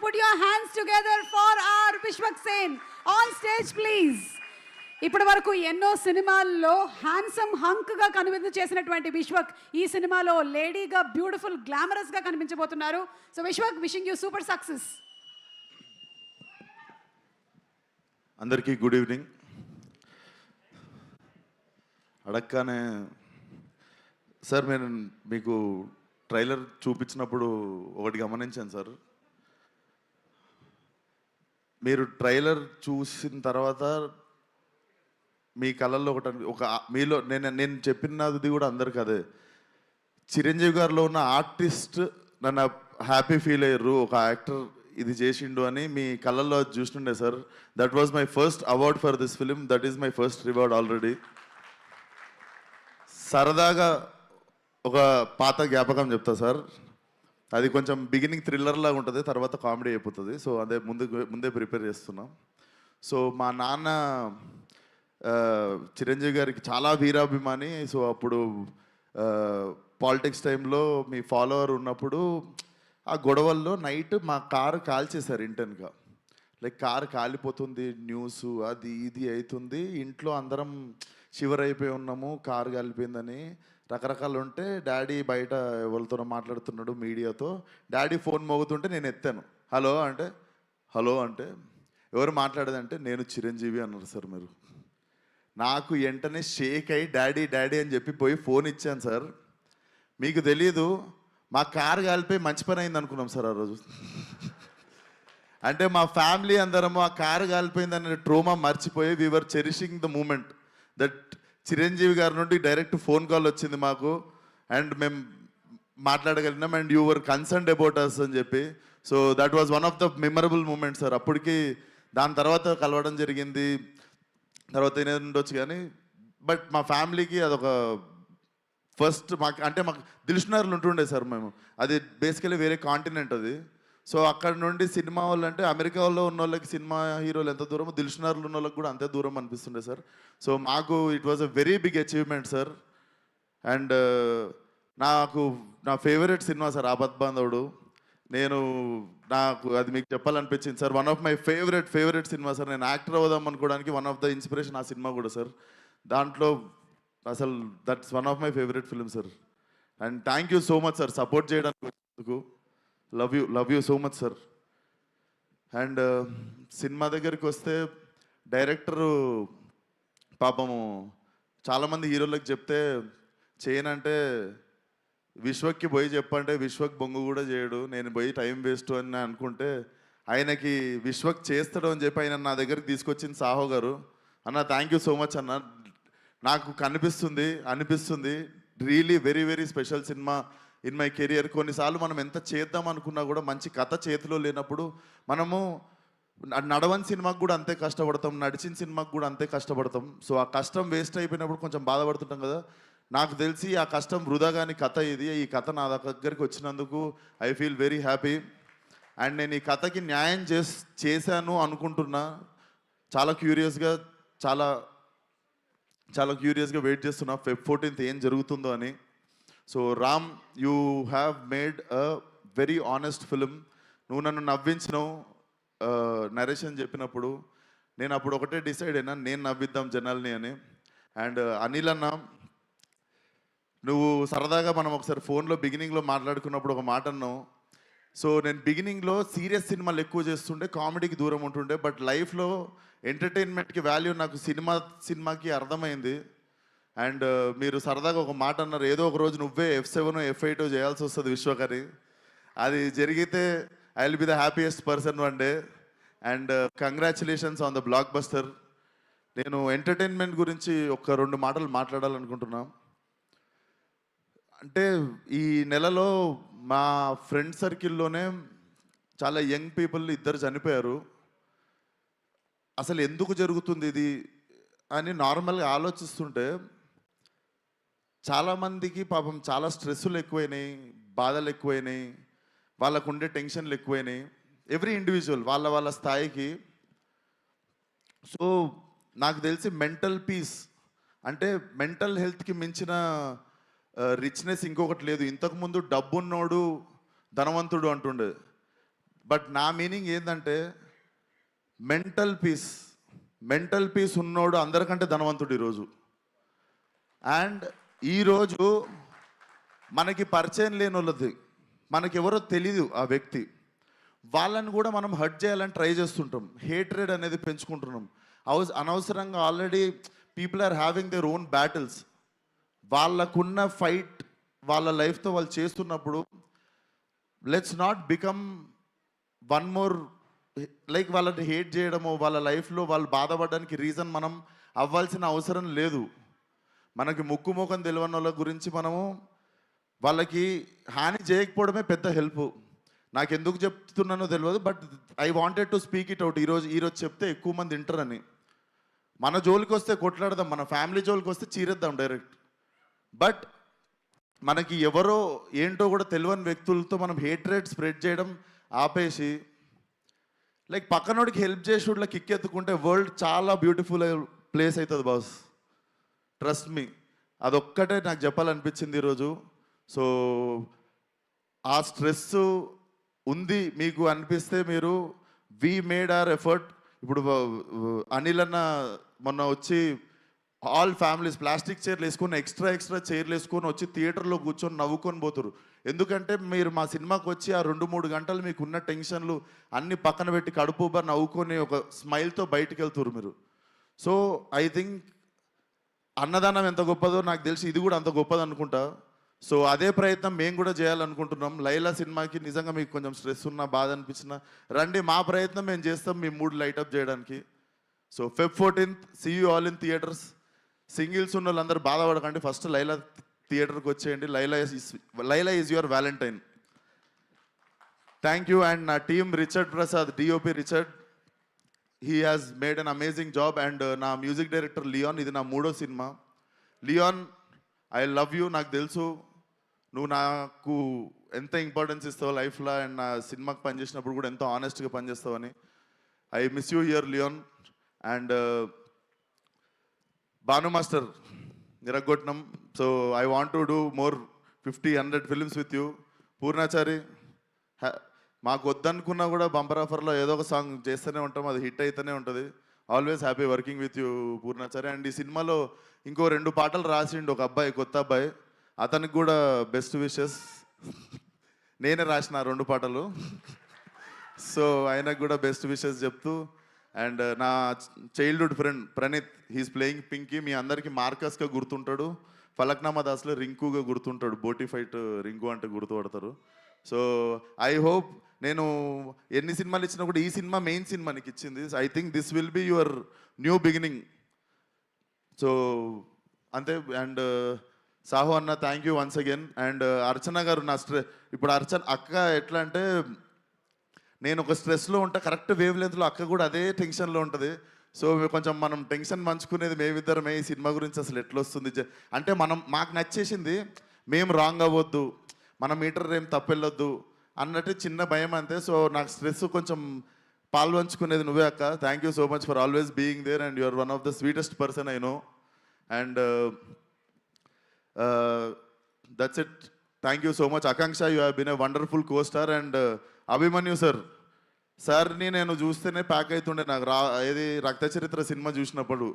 put your hands together for our Vishwak Sen. On stage, please. ఇప్పటి వరకు ఎన్నో సినిమాల్లో హ్యాండ్సమ్ హంక్గా కనువిందు చేసినటువంటి విశ్వక్ ఈ సినిమాలో లేడీగా బ్యూటిఫుల్ గ్లామరస్గా కనిపించబోతున్నారు. So Vishwak, wishing you super success. అందరికీ గుడ్ ఈవినింగ్. అడగగానే సార్, నేను మీకు ట్రైలర్ చూపించినప్పుడు ఒకటి గమనించాను సార్. మీరు ట్రైలర్ చూసిన తర్వాత మీ కళల్లో ఒక మీలో నేను చెప్పినది కూడా అందరికి అదే, చిరంజీవి గారిలో ఉన్న ఆర్టిస్ట్ నన్ను హ్యాపీ ఫీల్ అయ్యారు, ఒక యాక్టర్ ఇది చేసిండు అని మీ కళల్లో చూస్తుండే sir. That was my first award for this film. That is my first reward already. సరదాగా ఒక పాత జ్ఞాపకం చెప్తా సార్. అది కొంచెం బిగినింగ్ థ్రిల్లర్ లాగా ఉంటుంది, తర్వాత కామెడీ అయిపోతుంది. సో అదే ముందే ప్రిపేర్ చేస్తున్నాం. సో మా నాన్న చిరంజీవి గారికి చాలా వీరాభిమాని. సో అప్పుడు పాలిటిక్స్ టైంలో మీ ఫాలోవర్ ఉన్నప్పుడు ఆ గొడవల్లో నైట్ మా కారు కాల్చేశారు ఇంటెన్గా. లైక్ కారు కాలిపోతుంది, న్యూస్ అది ఇది అవుతుంది, ఇంట్లో అందరం షివర్ అయిపోయి ఉన్నాము, కారు కాలిపోయిందని రకరకాలు ఉంటే డాడీ బయట ఎవరితో మాట్లాడుతున్నాడు మీడియాతో. డాడీ ఫోన్ మోగుతుంటే నేను ఎత్తాను. హలో అంటే ఎవరు మాట్లాడేదంటే నేను చిరంజీవి అన్నారు సార్. మీరు నాకు వెంటనే షేక్ అయ్యి డాడీ అని చెప్పి పోయి ఫోన్ ఇచ్చాను సార్. మీకు తెలీదు, మా కారు కాలిపోయి మంచి పని అయింది అనుకున్నాం సార్ ఆ రోజు. అంటే మా ఫ్యామిలీ అందరము ఆ కారు కాలిపోయిందనే ట్రోమా మర్చిపోయి we are cherishing the moment that Chiranjeevi గారి నుండి డైరెక్ట్ ఫోన్ కాల్ వచ్చింది మాకు, అండ్ మేము మాట్లాడగలిగినాం, and you were concerned about us అని చెప్పి. So that was one of the memorable moment sir. అప్పటికి దాని తర్వాత కలవడం జరిగింది, తర్వాత ఏదైనా ఉండొచ్చు కానీ, బట్ మా ఫ్యామిలీకి అదొక ఫస్ట్. మాకు దిల్షునగర్లు ఉంటుండే సార్ మేము. అది బేసికలీ వేరే కాంటినెంట్ అది. సో అక్కడ నుండి సినిమా వాళ్ళు అంటే అమెరికాలో ఉన్న వాళ్ళకి సినిమా హీరోలు ఎంత దూరమో దిల్షునగర్లు ఉన్న వాళ్ళకి కూడా అంతే దూరం అనిపిస్తుండే సార్. సో మాకు it was a very big achievement sir. And నా favourite cinema sir Aapadbandhavudu. నాకు అది మీకు చెప్పాలనిపించింది sir. One of my favourite cinema sir. నేను యాక్టర్ అవుదాం అనుకోవడానికి వన్ ఆఫ్ ద ఇన్స్పిరేషన్ ఆ సినిమా కూడా సార్. దాంట్లో అసలు that's one of my favourite film sir. And thank you so much sir support చేయడానికి. Love you so much sir. And cinema దగ్గరికి వస్తే డైరెక్టరు పాపము చాలామంది హీరోలకు చెప్తే చేయనంటే విశ్వక్కి పోయి చెప్పంటే విశ్వక్ బొంగు కూడా చేయడు, నేను పోయి టైం వేస్ట్ అని అనుకుంటే ఆయనకి విశ్వక్ చేస్తాడు అని చెప్పి ఆయన నా దగ్గరికి తీసుకొచ్చింది సాహో గారు. అన్న థ్యాంక్ యూ సో మచ్ అన్న. నాకు అనిపిస్తుంది really very very special cinema in my career. కొన్నిసార్లు మనం ఎంత చేద్దాం అనుకున్నా కూడా మంచి కథ చేతిలో లేనప్పుడు మనము నడవని సినిమాకు కూడా అంతే కష్టపడతాం, నడిచిన సినిమాకు కూడా అంతే కష్టపడతాం. సో ఆ కష్టం వేస్ట్ అయిపోయినప్పుడు కొంచెం బాధపడుతుంటాం కదా. నాకు తెలిసి ఆ కష్టం వృధా కాని కథ ఇది. ఈ కథ నా దగ్గరికి వచ్చినందుకు I feel very happy. And నేను ఈ కథకి న్యాయం చేశాను అనుకుంటున్నా. చాలా క్యూరియస్గా వెయిట్ చేస్తున్నా Feb 14th ఏం జరుగుతుందో అని. So Ram, you have made a very honest film. నువ్వు నన్ను నవ్వించినావు నరేషన్ చెప్పినప్పుడు. నేను అప్పుడు ఒకటే డిసైడ్ అయినా, నేను నవ్విద్దాం జనాల్ని అని. అండ్ అనిల్ అన్న, నువ్వు సరదాగా మనం ఒకసారి ఫోన్లో బిగినింగ్లో మాట్లాడుకున్నప్పుడు ఒక మాట అన్నావు. సో నేను బిగినింగ్లో సీరియస్ సినిమాలు ఎక్కువ చేస్తుండే, కామెడీకి దూరం ఉంటుండే. బట్ లైఫ్లో ఎంటర్టైన్మెంట్కి వాల్యూ నాకు సినిమాకి అర్థమైంది. అండ్ మీరు సరదాగా ఒక మాట అన్నారు, ఏదో ఒక రోజు నువ్వే F7 F8 చేయాల్సి వస్తుంది విశ్వకరి. అది జరిగితే I will be the happiest person one day. And congratulations on the block buster. నేను ఎంటర్టైన్మెంట్ గురించి ఒక 2 మాటలు మాట్లాడాలనుకుంటున్నా. అంటే ఈ నెలలో మా ఫ్రెండ్ సర్కిల్లోనే చాలా యంగ్ పీపుల్ 2 చనిపోయారు. అసలు ఎందుకు జరుగుతుంది ఇది అని నార్మల్గా ఆలోచిస్తుంటే చాలామందికి పాపం చాలా స్ట్రెస్సులు ఎక్కువైనాయి, బాధలు ఎక్కువైనాయి, వాళ్ళకు ఉండే టెన్షన్లు ఎక్కువైనాయి. ఎవ్రీ ఇండివిజువల్ వాళ్ళ స్థాయికి. సో నాకు తెలిసి మెంటల్ పీస్ అంటే మెంటల్ హెల్త్కి మించిన రిచ్నెస్ ఇంకొకటి లేదు. ఇంతకుముందు డబ్బున్నోడు ధనవంతుడు అంటుండే, బట్ నా మీనింగ్ ఏంటంటే మెంటల్ పీస్ ఉన్నోడు అందరికంటే ధనవంతుడు ఈరోజు. అండ్ ఈరోజు మనకి పరిచయం లేని వాళ్ళది, మనకెవరో తెలీదు ఆ వ్యక్తి, వాళ్ళని కూడా మనం హర్ట్ చేయాలని ట్రై చేస్తుంటాం. హేట్రెడ్ అనేది పెంచుకుంటున్నాం. అనవసరంగా already people are having their own battles. వాళ్ళకున్న ఫైట్ వాళ్ళ లైఫ్తో వాళ్ళు చేస్తున్నప్పుడు let's not become one more, like వాళ్ళని హేట్ చేయడము, వాళ్ళ లైఫ్లో వాళ్ళు బాధపడడానికి రీజన్ మనం అవ్వాల్సిన అవసరం లేదు. మనకి ముక్కు ముఖం తెలియని వాళ్ళ గురించి మనము వాళ్ళకి హాని చేయకపోవడమే పెద్ద హెల్ప్. నాకు ఎందుకు చెప్తున్నానో తెలియదు, but I wanted to speak it out. ఈరోజు చెప్తే ఎక్కువ మంది వింటారని. మన జోలికి వస్తే కొట్లాడదాం, మన ఫ్యామిలీ జోలికి వస్తే చీరేద్దాం డైరెక్ట్. బట్ మనకి ఎవరో ఏంటో కూడా తెలియని వ్యక్తులతో మనం హేట్రేట్ స్ప్రెడ్ చేయడం ఆపేసి, లైక్ పక్కనోడికి హెల్ప్ చేసేవాళ్ళకి కిక్ ఎత్తుకుంటే వరల్డ్ చాలా బ్యూటిఫుల్ ప్లేస్ అవుతుంది బాస్. ట్రస్ట్ మీ, అదొక్కటే నాకు చెప్పాలనిపించింది ఈరోజు. సో ఆ స్ట్రెస్ ఉంది మీకు అనిపిస్తే మీరు వి మేడ్ అవర్ ఎఫర్ట్. ఇప్పుడు అనిల్ అన్న మొన్న వచ్చి ఆల్ ఫ్యామిలీస్ ప్లాస్టిక్ చైర్లు వేసుకొని ఎక్స్ట్రా చైర్లు వేసుకొని వచ్చి థియేటర్లో కూర్చొని నవ్వుకొని పోతారు. ఎందుకంటే మీరు మా సినిమాకి వచ్చి ఆ 2-3 గంటలు మీకు ఉన్న టెన్షన్లు అన్ని పక్కన పెట్టి కడుపుబా నవ్వుకొని ఒక స్మైల్తో బయటికి వెళ్తారు మీరు. సో ఐ థింక్ అన్నదానం ఎంత గొప్పదో నాకు తెలిసి ఇది కూడా అంత గొప్పది అనుకుంటా. సో అదే ప్రయత్నం మేము కూడా చేయాలనుకుంటున్నాం. లైలా సినిమాకి నిజంగా మీకు కొంచెం స్ట్రెస్ ఉన్నా, బాధ అనిపించినా రండి, మా ప్రయత్నం మేము చేస్తాం మీ మూడ్ లైటప్ చేయడానికి. So Feb 14th see you all in theatres. Singles ఉన్న వాళ్ళందరూ బాధపడకండి, ఫస్ట్ లైలా థియేటర్కి వచ్చేయండి. Laila is your valentine. Thank you. And నా team Richard Prasad, DOP Richard, he has made an amazing job. And నా మ్యూజిక్ డైరెక్టర్ లియాన్, ఇది నా 3వ cinema. Leon, I love you. నాకు తెలుసు నువ్వు నాకు ఎంత ఇంపార్టెన్స్ ఇస్తావు లైఫ్లో, అండ్ నా సినిమాకి పనిచేసినప్పుడు కూడా ఎంతో ఆనెస్ట్గా పనిచేస్తావని. I miss you here Leon. And Bhanu master నిరగొట్నం. So I want to do more 50-100 films with you. Poornachari, మాకు వద్దనుకున్నా కూడా బంపర్ ఆఫర్లో ఏదో ఒక సాంగ్ చేస్తూనే ఉంటాం, అది హిట్ అయితేనే ఉంటుంది. Always happy working with you Purnachari. And ఈ సినిమాలో ఇంకో 2 పాటలు రాసిండు ఒక అబ్బాయి, కొత్త అబ్బాయి, అతనికి కూడా బెస్ట్ విషెస్. నేనే రాసిన 2 పాటలు. సో ఆయనకు కూడా బెస్ట్ విషెస్ చెప్తూ. అండ్ నా childhood friend Praneeth, he's playing Pinky. మీ అందరికీ మార్కస్గా గుర్తుంటాడు, ఫలక్నామా దాస్లో రింకుగా గుర్తుంటాడు, బోటి ఫైట్ రింకు అంటే గుర్తుపడతారు. సో ఐ హోప్ నేను ఎన్ని సినిమాలు ఇచ్చినా కూడా ఈ సినిమా మెయిన్ సినిమా నీకు ఇచ్చింది. I think this will be your new beginning. So అంతే. అండ్ సాహు అన్న, thank you once again. And Archana garu, నా ఇప్పుడు అక్క ఎట్లా అంటే, నేను ఒక స్ట్రెస్లో ఉంటా, కరెక్ట్ వేవ్ లెంత్లో అక్క కూడా అదే టెన్షన్లో ఉంటుంది. సో కొంచెం మనం టెన్షన్ పంచుకునేది మేమిద్దరమే. ఈ సినిమా గురించి అసలు ఎట్లా వస్తుంది అంటే, మాకు నచ్చేసింది, మేము రాంగ్ అవ్వద్దు, మన మీటర్ ఏం తప్పెళ్ళొద్దు అన్నట్టు చిన్న భయం అంతే. సో నాకు స్ట్రెస్ కొంచెం పాల్పంచుకునేది నువ్వే అక్క. Thank you so much for always being there. And you are one of the sweetest person I know. And that's it. Thank you so much. Akanksha, you have been a wonderful co-star. And Abhimanyu సార్ని నేను చూస్తేనే pack అవుతుండే. నాకు ఏది రక్త చరిత్ర cinema చూసినప్పుడు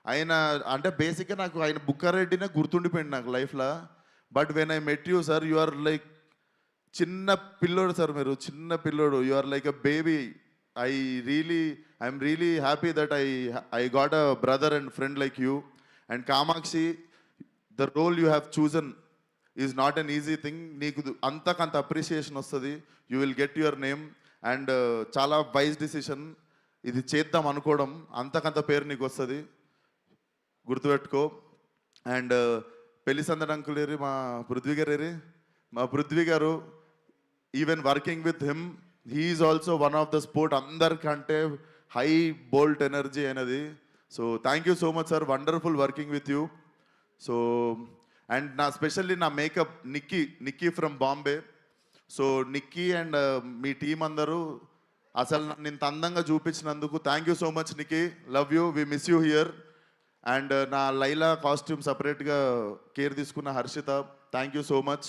ఆయన అంటే బేసిక్గా నాకు ఆయన బుక్కారెడ్డినే గుర్తుండిపోయింది నాకు లైఫ్లో. But when I met you sir, you are like చిన్న పిల్లోడు సార్, మీరు చిన్న పిల్లోడు. You are like a baby. I'm really happy that I got a brother and friend like you. And Kamakshi, the role you have chosen is not an easy thing. నీకు అంతకంత appreciation వస్తుంది, you will get your name. And చాలా wise decision ఇది చేద్దాం అనుకోవడం, అంతకంత పేరు నీకు వస్తుంది, గుర్తుపెట్టుకో. అండ్ పెళ్లి సందడి అంకుల్ ఏరి, మా పృథ్వీ గారు ఏరి, మా Prithvi garu, even working with him, he is also one of the sport, అందరికంటే హై బోల్ట్ ఎనర్జీ అనేది. So thank you so much sir, wonderful working with you. So and నా స్పెషల్లీ నా makeup Nikki from Bombay. So Nikki and మీ team అందరూ అసలు నన్ను ఇంత అందంగా చూపించినందుకు thank you so much Nikki, love you, we miss you here. And నా లైలా కాస్ట్యూమ్ సపరేట్గా కేర్ తీసుకున్న Harshitha, thank you so much.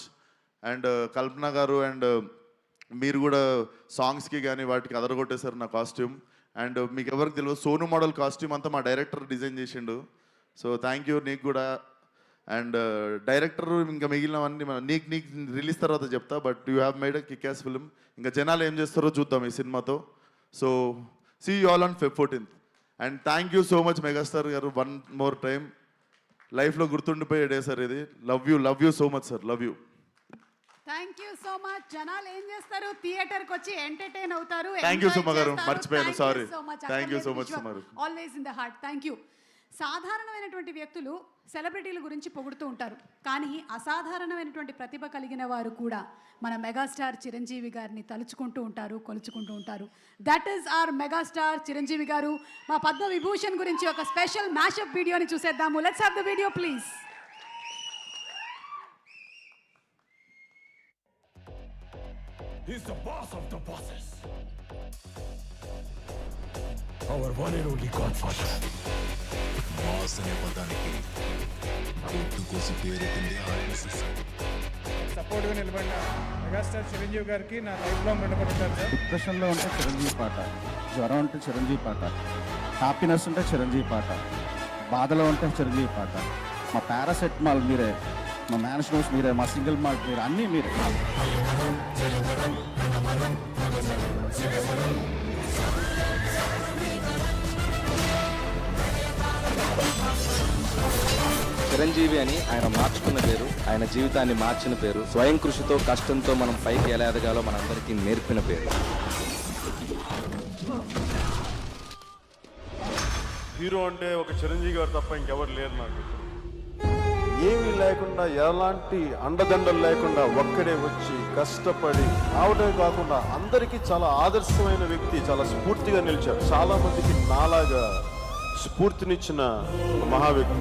And కల్పన గారు అండ్ మీరు కూడా సాంగ్స్కి కానీ వాటికి అదరగొట్టేశారు నా కాస్ట్యూమ్. అండ్ మీకు ఎవరికి తెలియదు, సోను మోడల్ కాస్ట్యూమ్ అంతా మా డైరెక్టర్ డిజైన్ చేసిండు. సో థ్యాంక్ యూ నీకు కూడా. అండ్ డైరెక్టర్ ఇంకా మిగిలినవన్నీ నీకు రిలీజ్ తర్వాత చెప్తా. But you have made a kick ass film. ఇంకా జనాలు ఏం చేస్తారో చూద్దాం ఈ సినిమాతో. So see you all on Feb 14th. And thank you so much megastar గారు, వన్ మోర్ టైం. లైఫ్లో గుర్తుండిపోయే డే సార్ ఇది. Love you so much sir, love you. Thank you so much. జనాలు ఏం చేస్తారు, థియేటర్కి వచ్చి ఎంటర్టైన్ అవుతారు. Thank you, సుమ గారు. మర్చిపోయాను, sorry. Thank you so much, Suma గారు. Always in the heart. Thank you. సాధారణమైనటువంటి వ్యక్తులు సెలబ్రిటీల గురించి పొగుడుతూ ఉంటారు, కానీ అసాధారణమైనటువంటి ప్రతిభ కలిగిన వారు కూడా మన మెగాస్టార్ చిరంజీవి గారిని తలుచుకుంటూ ఉంటారు, కొలుచుకుంటూ ఉంటారు. That is our megastar Chiranjeevi గారు. మా పద్మ విభూషణ్ గురించి ఒక స్పెషల్ మ్యాషప్ వీడియోని చూసేద్దాము. Let's have the video please. He's the boss of the bosses. Our one and only godfather. Mass అనే పదానికి కొట్టు కోసి పేరెత్తింది ఆయన సపోర్ట్గా నిలబడిన మెగాస్టార్ చిరంజీవి గారికి నా లైఫ్ లాంగ్ రుణపడి ఉంటారు సార్. డిప్రెషన్లో ఉంటే చిరంజీవి పాట, జ్వరం ఉంటే చిరంజీవి పాట, హ్యాపీనెస్ ఉంటే చిరంజీవి పాట, బాధలో ఉంటే చిరంజీవి పాట. మా పారాసెటమాల్ మీరే, మా మ్యాన్షనోస్ మీరే, మా సింగిల్ మాల్ట్ మీరే, అన్నీ మీరే. చిరంజీవి అని ఆయన మార్చుకున్న పేరు, ఆయన జీవితాన్ని మార్చిన పేరు, స్వయం కృషితో కష్టంతో మనం పైకి ఎలా ఎదగాలో మనందరికీ నేర్పిన పేరు. హీరో అంటే ఒక చిరంజీవి గారు తప్ప ఇంకెవరు లేరు నాకు. ఏమీ లేకుండా, ఎలాంటి అండదండలు లేకుండా ఒక్కడే వచ్చి కష్టపడి రావడమే కాకుండా అందరికీ చాలా ఆదర్శమైన వ్యక్తి, చాలా స్ఫూర్తిగా నిలిచారు. చాలా మందికి నాలాగా స్ఫూర్తినిచ్చిన మహా వ్యక్తి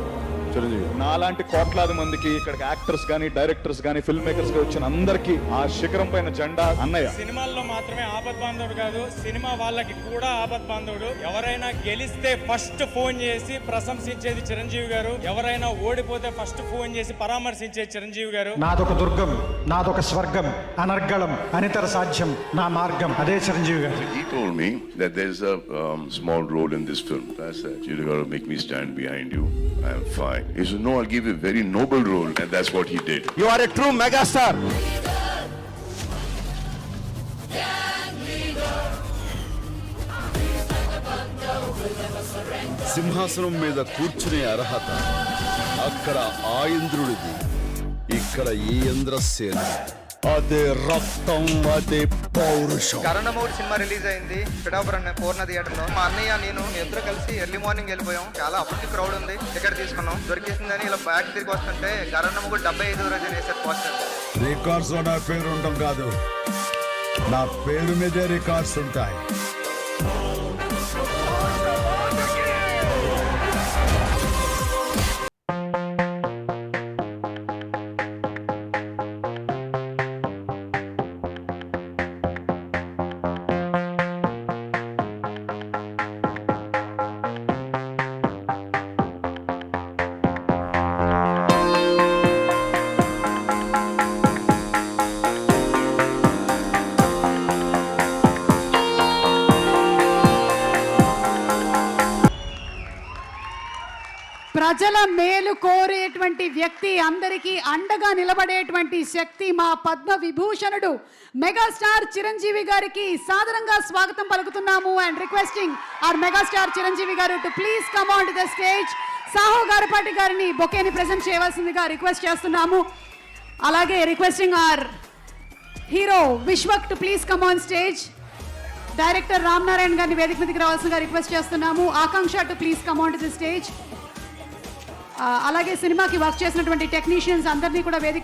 చిరంజీవి. నాలాంటి కోట్లాది మందికి ఇక్కడికి యాక్టర్స్ కానీ, డైరెక్టర్స్ కానీ, ఫిల్మ్ మేకర్స్ గా వచ్చిన అందరికీ ఆ శిఖరం పైన జెండా అన్నయ్య. సినిమాల్లో మాత్రమే ఆపద్ బాంధవుడు కాదు, సినిమా వాళ్ళకి కూడా ఆపద్ బాంధవుడు. ఎవరైనా గెలిస్తే ఫస్ట్ ఫోన్ చేసి ప్రశంసించేది చిరంజీవి గారు, ఎవరైనా ఓడిపోతే ఫస్ట్ ఫోన్ చేసి పరామర్శించేది చిరంజీవి గారు. నాదొక దుర్గం, నాదొక స్వర్గం, అనర్గళం, అనితర సాధ్యం నా మార్గం, అదే చిరంజీవి గారు. He told me that there's a small role in this film. I said, you gotta make me stand behind you. I am fine. He said, no, I'll give you a very noble role, and that's what he did. You are a true megastar. సింహాసనం మీద కూర్చునే అర్హత అక్కడ ఆ ఇంద్రుడిది, ఇక్కడ ఈ ఇంద్రసేన. అదే రక్తం, అదే పౌరుషం. కరణమూరి సినిమా రిలీజ్ అయింది పిఠాపురం పూర్ణ థియేటర్లో. మా అన్నయ్య నేను ఇద్దరు కలిసి ఎర్లీ మార్నింగ్ వెళ్ళిపోయాం. చాలా అప్పటికి క్రౌడ్ ఉంది, టికెట్ తీసుకున్నాం, దొరికేసిందని ఇలా బ్యాక్ తిరిగి వస్తుంటే కరణమూరి 75 రోజు వేసారు పోస్టర్. రికార్డ్స్ లో నా పేరు ఉండడం కాదు, నా పేరు మీదే రికార్డ్స్ ఉంటాయి. ప్రజల మేలు కోరేటువంటి వ్యక్తి, అందరికీ అండగా నిలబడేటువంటి శక్తి మా పద్మ విభూషణుడు మెగాస్టార్ చిరంజీవి గారికి సాదరంగా స్వాగతం పలుకుతున్నాము. And requesting our megastar Chiranjeevi garu to please come on to the stage. Sahu Garapati గారిని బొకేని ప్రెజెంట్ చేయవలసిందిగా రిక్వెస్ట్ చేస్తున్నాము. అలాగే requesting our hero Vishwak to please come on stage. Director Ram Narayana గారిని వేదిక మీదకి రావాల్సిందిగా రిక్వెస్ట్ చేస్తున్నాము. Akanksha to please come on to the stage. అలాగే సినిమాకి వర్క్ చేసినటువంటి టెక్నీషియన్స్ అందరినీ కూడా వేదిక